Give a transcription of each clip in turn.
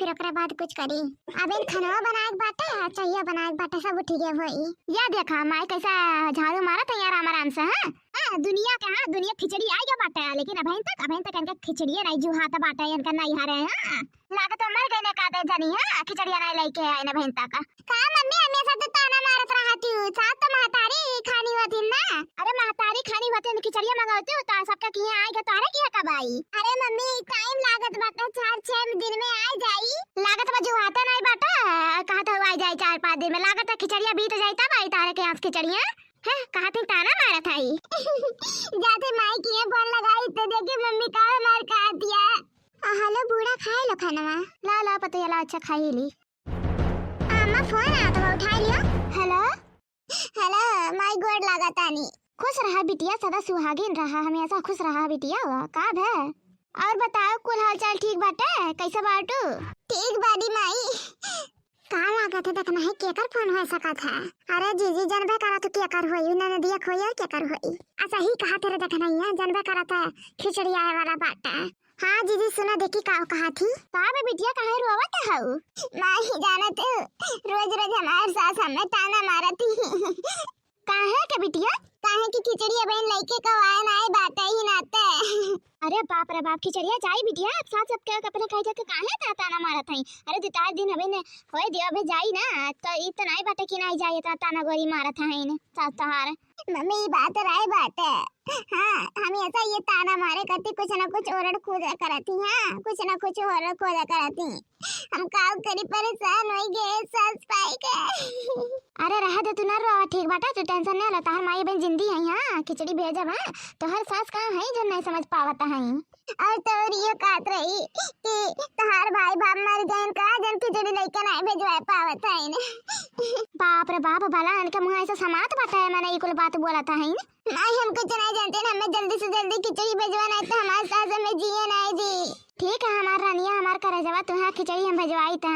फिर ओकरा बाद कुछ करी। अब इन खाना बनाए बाटे चाहिए बनाए बाटे सब ठीक होई। या देखा माई कैसा झाड़ू मारत है यार आराम से। हां दुनिया खिचड़ी आएगा बाटे लेकिन अभी तक इनका खिचड़ी नहीं जुहाता बाटे इनका नहीं हारे। हां लागत मर गए ने काते जानी। हां खिचड़ी नहीं लेके आए ना बहन तक का मम्मी हमेशा तो ताना मारत रहती हूं साथ तो महतारी खानी होती ना। अरे महतारी खानी होती न खिचड़िया मंगाते हो तो सबका किए आएगा तारे किया कब आई। अरे मम्मी टाइम लागत बाटे 4-6 दिन में आ जाई। लागत में जुहाता नहीं बाटा कहत हो आ जाए 4-5 दिन में लागत खिचड़िया बीत जाई तब आई तारे के आंख खिचड़िया है कहते ताना मारा था ही जाते माई की फोन लगाई तो देखे मम्मी का मार काट दिया। हेलो बूढ़ा खाए लो खाना ला पता ये अच्छा खाई ली। अम्मा फोन आ तो उठा लियो। हेलो माई गोड लगा तानी। खुश रहा बिटिया सदा सुहागिन रहा हमेशा खुश रहा बिटिया का है। और बताओ कुल हाल चाल ठीक बाटे कैसे बाटू। ठीक बाड़ी माई का लागत है देखना है केकर फोन हो सका था। अरे जीजी जनबे करा तो केकर होई ना दिया खोई केकर होई ऐसा ही कहा तेरे देखना है जनबे करा था खिचड़ी आए वाला बाटा। हाँ जीजी सुना देखी का कहा थी का बे बिटिया काहे रोवत हऊ। नहीं जानत रोज हमारे सास हमें ताना मारती काहे के बिटिया काहे की खिचड़ी बहन लइके कवाए ना बात ही नाते। अरे बाप रे बाप खिचड़िया जाई बिटिया साथ सब के अपने कह के काहे ताना मारत हई। अरे दो 4 दिन हबे ने होए दियो अबे जाई ना तो ई तो नहीं बाटे कि नहीं जाई ताना गोरी मारत हई ने साथ तहार। मम्मी बात राय बात है। हां हम ऐसा ये ताना मारे करती कुछ ना कुछ ओरड़ खोदा करती। हां कुछ ना कुछ ओरड़ खोदा करती हम काम करी परेशान होई गए सस पाई के। अरे रह दे तू ना रो ठीक बाटा तू टेंशन ना ले तार माई बहन जिंदी है। हां खिचड़ी भेजब हां तो हर सास का है जो नहीं समझ पावत है। और तो ये काट रही कि तहार भाई बाप मर गए का जन खिचड़ी लेके नहीं भेजवा पावत है ने। बाप रे बाप भला इनके मुंह ऐसे समात बाटा है मैंने ये कुल बात बोला था है नहीं हम कुछ नहीं जानते ना हमें जल्दी से जल्दी खिचड़ी भेजवाना है तो हमारे सास में जिए नहीं जी। ठीक है हमार रानिया हमार करे जवा तुम्हारा खिचड़ी हम भेजवाई था।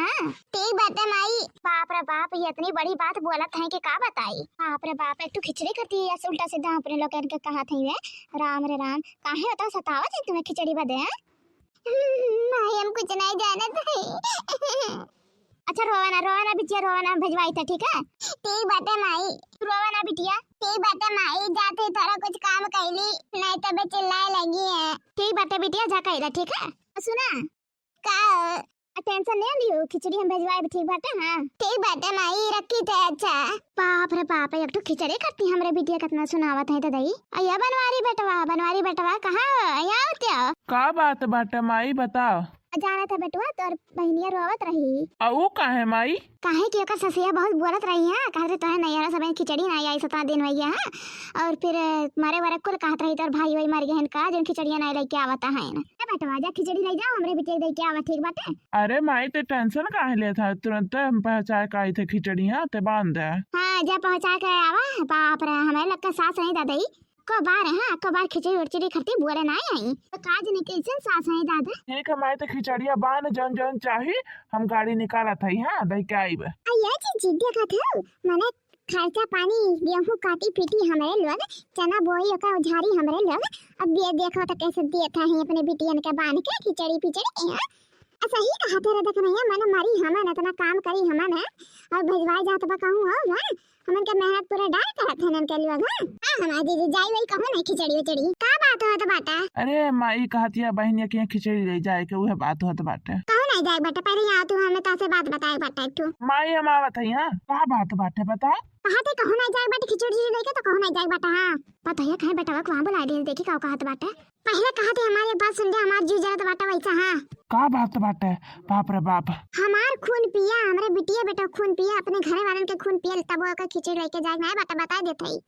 ठीक बात है माई। बाप रे बाप ये इतनी बड़ी बात बोलत है कि का बताई। बाप रे बाप एक तो खिचड़ी करती है ऐसे उल्टा सीधा अपने लोग इनके कहा थी वे राम रे राम काहे होता सतावत है तुम्हें खिचड़ी बदे। माई हम कुछ नहीं जानत। अच्छा रोवाना बिटिया रोवाना भेजवाई था ठीक है। ठीक बात है माई रोवाना बिटिया। ठीक बात है माई जाते थोड़ा कुछ काम कैली नहीं तो बे चिल्लाए लगी है। ठीक बात है बिटिया जा कैला ठीक है। सुना का टेंशन नहीं लियो खिचड़ी हम भेजवाए ठीक बात है। हां ठीक बात है माई रखी थे। अच्छा बाप रे बाप एक तो खिचड़ी करती हमरे बिटिया कितना सुनावत है दई। अया बनवारी बेटवा कहां आया क्या का बात बाटे माई बताओ। जाना था बेटवा तोर बहनिया रोवत रही। वो काहे माई काहे कि ओकर ससिया बहुत बोलत रही है कहते तोहे नैया सब खिचड़ी नहीं आई 17 दिन हो गया है और फिर मारे वारे कुल कहत रही तोर भाई वही मर गए का जन खिचड़िया नहीं लेके आवता है ना बेटवा जा खिचड़ी ले जाओ हमरे बेटे दे के आवा ठीक बात है। अरे माई ते टेंशन काहे ले था तुरंत हम पहुंचा के आई थे खिचड़िया ते बांध दे। हां जा पहुंचा के आवा बाप रे हमारे लग का सास नहीं दादाई को बार है को बार खिचड़ी उड़चड़ी करती बोले ना आई तो काज नहीं कैसे सास है दादा। ठीक है माई ते खिचड़िया बांध जन जन चाहिए हम गाड़ी निकाला था। हां दे के आई बे अया जी जिद्द का था माने खर्चा पानी गेहूं काटी पीटी हमारे लोग चना बोई का उधारी हमारे लोग अब ये देखो तो कैसे दिए था है अपने बिटियन के बांध के खिचड़ी पिचड़ी। ऐसा ही कहा तेरे देख नहीं मैंने मारी हमन इतना काम करी हमन है और भेजवाई जात बा कहूं हो ना हमन के मेहनत पूरा डाल करत हनन के लोग। हां हमारी दीदी जाई वही कहो नहीं खिचड़ी उचड़ी का बात होत बाटा। अरे माई कहतिया बहनिया के खिचड़ी ले जाए के उहे बात होत बाटे। कहो नहीं जाए बेटा पहले यहाँ तू हमें तासे बात बताए बाटा तू माई हम आवत है। हां का बात बाटे बता कहा थे कहो नहीं जाए बेटा खिचड़ी लेके तो कहो नहीं जाए बेटा। हां पता है कहे बेटा वहां बुला दे देखी का कहत बाटे पहले कहा थे हमारी बात सुन ले हमार जी जरत बाटा वैसा। हां का बात बाटे बाप रे बाप हमार खून पिया हमरे बिटिया बेटा खून पिया अपने घरे वालन के खून पिया तब का खिचड़ी लेके जाए ना बेटा बता देते ही।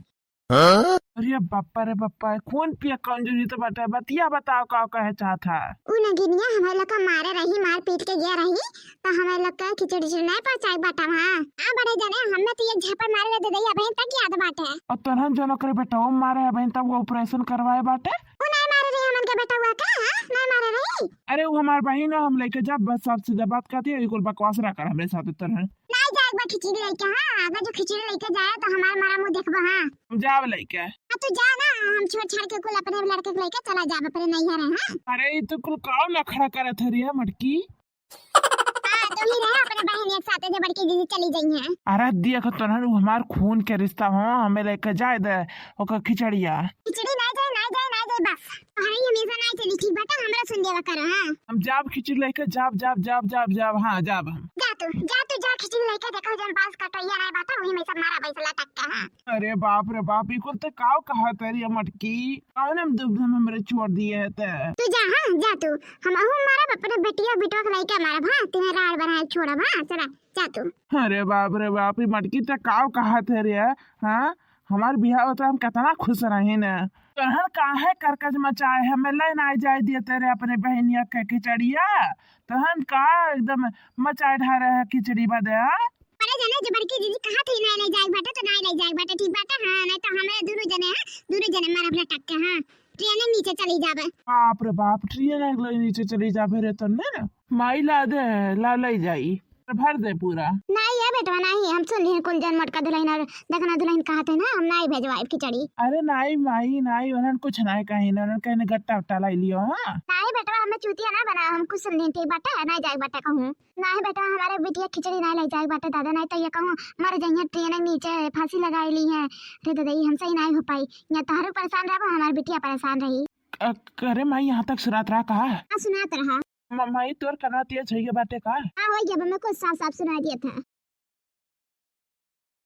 अरे बापा रे बापा खून पिया कौन जो तो बता बतिया बताओ का कहे चाहता उ नगिनिया हमारे लोग का मारे रही मार पीट के गया रही तो हमारे लोग का खिचड़ी नहीं पहुंचाई बाटा। हां आ बड़े जने हमने तो ये झपड़ मारे दे दैया बहन तक याद बाटे और तोहन जनो करे बेटा वो मारे बहन तब वो ऑपरेशन करवाए बाटे उ नहीं मारे रही हमन के बेटा हुआ का नहीं मारे रही। अरे वो हमार बहन है हम लेके जब बस सब सीधा बात करती है कुल बकवास ना कर हमरे साथ तरह नहीं जाए बा खिचड़ी लेके। हां अगर जो खिचड़ी लेके जाए तो हमार मारा मुंह देखबो। हां जाव लेके तू जा ना हम छोड़ छाड़ के कुल अपने लड़के को लेके चला जा अपने नहीं है। हां अरे ये तो कुल काव ना खड़ा करत है रे मटकी। हां तुम ही रहे अपने बहन एक साथ से बड़की दीदी चली गई हैं। अरे देख तो ना हमार खून के रिश्ता हो, हमें लेके जाए दे ओकर खिचड़िया। खिचड़ी नहीं जाए बस भाई हमेशा नहीं चली ठीक बात हमरा सुन देवा करो। हां हम जाब खिचड़ी लेके जाब हाँ जाब हम। जा खिचड़ी लेके देखो जन पास कटैया नहीं बात वही में सब मारा बैसला टक के। हां अरे बाप रे बाप, ई कुल तो काव कहा तेरी मटकी कौन हम दुब में मेरे छोड़ दिए है ते। तू जा, हां जा तू, हम मारा अपने बेटिया बिटवा के लेके मारा। हां तुम्हें राड़ बना छोड़ा। हां चला जा तू। अरे बाप रे बाप, ई मटकी तो काव कहा तेरे। हाँ हमार बिहार होता हम कितना खुश रहे न। तहन काहे करकज मचाए हमें लाइन आ जाए दिए तेरे अपने बहनिया के खिचड़िया। तहन का एकदम मचाए ढा रहे है खिचड़ी बदे। अरे जाने जो बड़की दीदी कहा थी नहीं ले जाए बाटा तो नहीं ले जाए बाटा ठीक बाटा। हां नहीं तो हमें दोनों जने मारा अपना टक के। हां ट्रेन नीचे चली जावे। बाप रे बाप, ट्रेन नीचे चली जावे रे तो न माई ला दे ला ले जाई भर दे पूरा। नहीं है बेटवा नहीं, हम सुन लिए कुल जन मटका दुल्हन और देखना दुल्हन कहा थे ना हम नहीं भेजवाए खिचड़ी। अरे नहीं माई नहीं, उन्हन कुछ नहीं कही न, उन्हन कहने गट्टा उट्टा लाई लियो। हां नहीं बेटवा हमें चूतिया ना बना, हम कुछ सुन लिए ठीक बाटा नहीं जाए बाटा कहूं। नहीं बेटवा हमारे बिटिया खिचड़ी नहीं ले जाए बाटा दादा, नहीं तो ये कहूं मर जाइए ट्रेन नीचे फांसी लगाई ली है रे दादा, हमसे ही नहीं हो पाई। या तारू परेशान रहो हमारी बिटिया परेशान रही। करे माई यहाँ तक सुनात रहा कहा। हां सुनात रहा माई तोर कना तेज है बाटे का। हां हो गया मैं कुछ साफ साफ सुना दिया था।